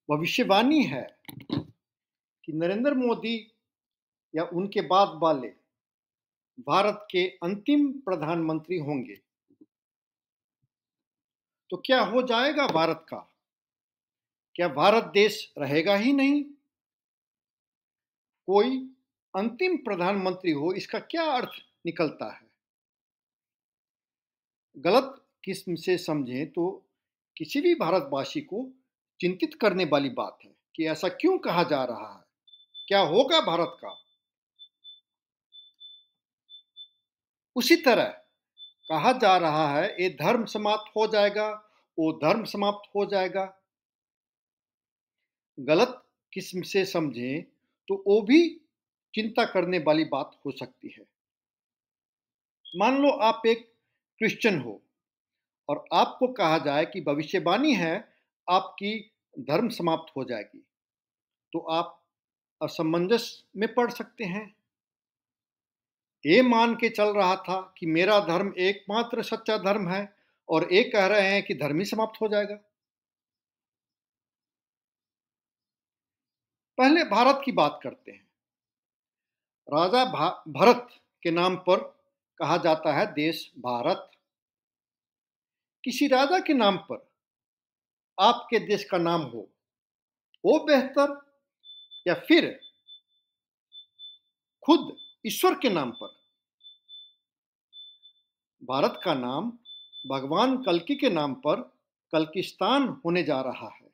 भविष्यवाणी है कि नरेंद्र मोदी या उनके बाद वाले भारत के अंतिम प्रधानमंत्री होंगे तो क्या हो जाएगा भारत का? क्या भारत देश रहेगा ही नहीं? कोई अंतिम प्रधानमंत्री हो, इसका क्या अर्थ निकलता है? गलत किस्म से समझें तो किसी भी भारतवासी को चिंतित करने वाली बात है कि ऐसा क्यों कहा जा रहा है, क्या होगा भारत का? उसी तरह कहा जा रहा है ये धर्म समाप्त हो जाएगा, वो धर्म समाप्त हो जाएगा। गलत किस्म से समझें तो वो भी चिंता करने वाली बात हो सकती है। मान लो आप एक क्रिश्चियन हो और आपको कहा जाए कि भविष्यवाणी है आपकी धर्म समाप्त हो जाएगी, तो आप असमंजस में पड़ सकते हैं। ये मान के चल रहा था कि मेरा धर्म एकमात्र सच्चा धर्म है और ये कह रहे हैं कि धर्म ही समाप्त हो जाएगा। पहले भारत की बात करते हैं। राजा भरत के नाम पर कहा जाता है देश भारत। किसी राजा के नाम पर आपके देश का नाम हो वो बेहतर, या फिर खुद ईश्वर के नाम पर? भारत का नाम भगवान कल्कि के नाम पर कल्किस्तान होने जा रहा है।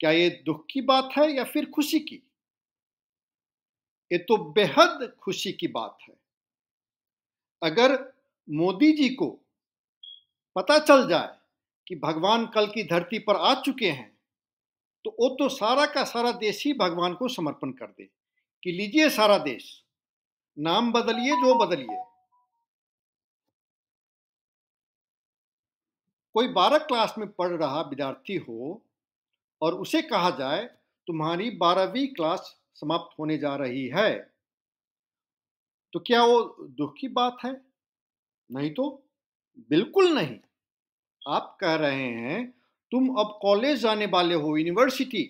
क्या ये दुख की बात है या फिर खुशी की? ये तो बेहद खुशी की बात है। अगर मोदी जी को पता चल जाए कि भगवान कल की धरती पर आ चुके हैं तो वो तो सारा का सारा देश ही भगवान को समर्पण कर दे कि लीजिए सारा देश, नाम बदलिए जो बदलिए। कोई 12 क्लास में पढ़ रहा विद्यार्थी हो और उसे कहा जाए तुम्हारी 12वीं क्लास समाप्त होने जा रही है, तो क्या वो दुख की बात है? नहीं तो बिल्कुल नहीं। आप कह रहे हैं तुम अब कॉलेज जाने वाले हो, यूनिवर्सिटी,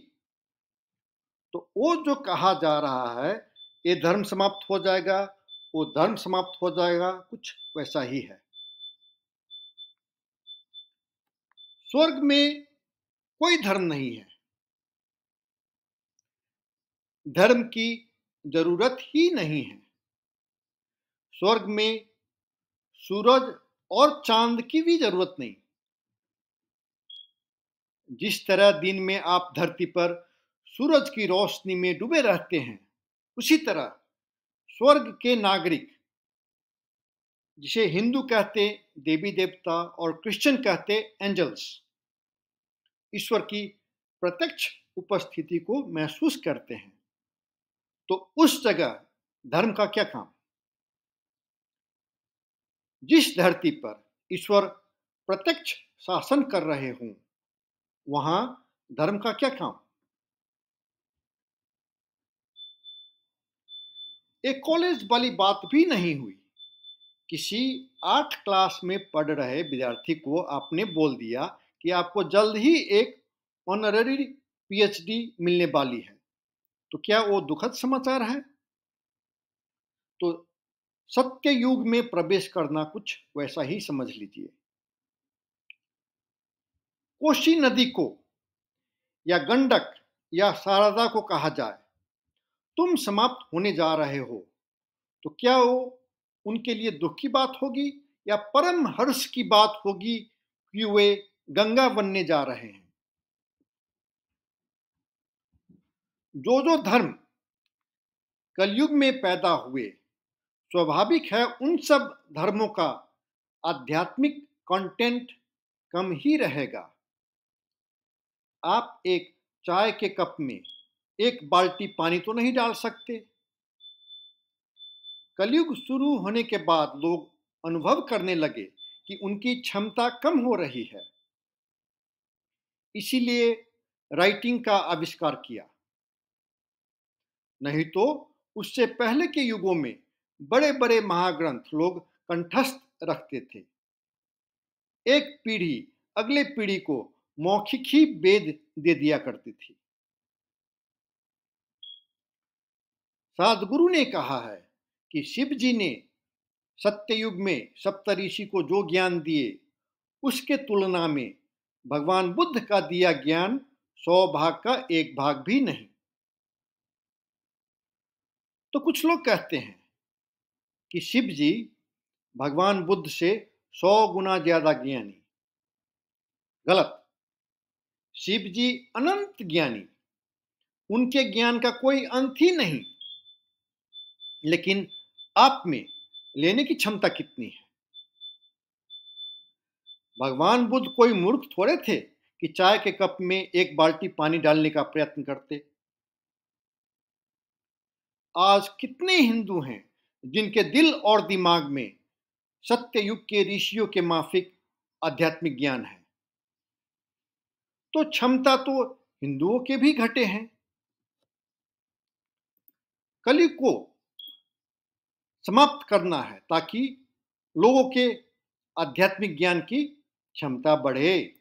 तो वो जो कहा जा रहा है ये धर्म समाप्त हो जाएगा, वो धर्म समाप्त हो जाएगा, कुछ वैसा ही है। स्वर्ग में कोई धर्म नहीं है, धर्म की जरूरत ही नहीं है। स्वर्ग में सूरज और चांद की भी जरूरत नहीं। जिस तरह दिन में आप धरती पर सूरज की रोशनी में डूबे रहते हैं, उसी तरह स्वर्ग के नागरिक, जिसे हिंदू कहते देवी देवता और क्रिश्चियन कहते एंजल्स, ईश्वर की प्रत्यक्ष उपस्थिति को महसूस करते हैं। तो उस जगह धर्म का क्या काम? जिस धरती पर ईश्वर प्रत्यक्ष शासन कर रहे हों वहां धर्म का क्या काम? एक कॉलेज वाली बात भी नहीं हुई। किसी 8 क्लास में पढ़ रहे विद्यार्थी को आपने बोल दिया कि आपको जल्द ही एक ऑनररी पीएचडी मिलने वाली है, तो क्या वो दुखद समाचार है? तो सत्य युग में प्रवेश करना कुछ वैसा ही समझ लीजिए। कोसी नदी को या गंडक या शारदा को कहा जाए तुम समाप्त होने जा रहे हो, तो क्या वो उनके लिए दुख की बात होगी या परम हर्ष की बात होगी कि वे गंगा बनने जा रहे हैं? जो धर्म कलयुग में पैदा हुए, स्वाभाविक है उन सब धर्मों का आध्यात्मिक कंटेंट कम ही रहेगा। आप एक चाय के कप में एक बाल्टी पानी तो नहीं डाल सकते। कलयुग शुरू होने के बाद लोग अनुभव करने लगे कि उनकी क्षमता कम हो रही है, इसीलिए राइटिंग का आविष्कार किया। नहीं तो उससे पहले के युगों में बड़े बड़े महाग्रंथ लोग कंठस्थ रखते थे। एक पीढ़ी अगले पीढ़ी को मौखिक ही वेद दे दिया करती थी। सद्गुरु ने कहा है कि शिव जी ने सत्ययुग में सप्तऋषि को जो ज्ञान दिए, उसके तुलना में भगवान बुद्ध का दिया ज्ञान 100 भाग का 1 भाग भी नहीं। तो कुछ लोग कहते हैं कि शिव जी भगवान बुद्ध से 100 गुना ज्यादा ज्ञानी। गलत। शिव जी अनंत ज्ञानी, उनके ज्ञान का कोई अंत ही नहीं। लेकिन आप में लेने की क्षमता कितनी है? भगवान बुद्ध कोई मूर्ख थोड़े थे कि चाय के कप में 1 बाल्टी पानी डालने का प्रयत्न करते। आज कितने हिंदू हैं जिनके दिल और दिमाग में सत्ययुग के ऋषियों के माफिक आध्यात्मिक ज्ञान है? तो क्षमता तो हिंदुओं के भी घटे हैं। कलयुग को समाप्त करना है ताकि लोगों के आध्यात्मिक ज्ञान की क्षमता बढ़े।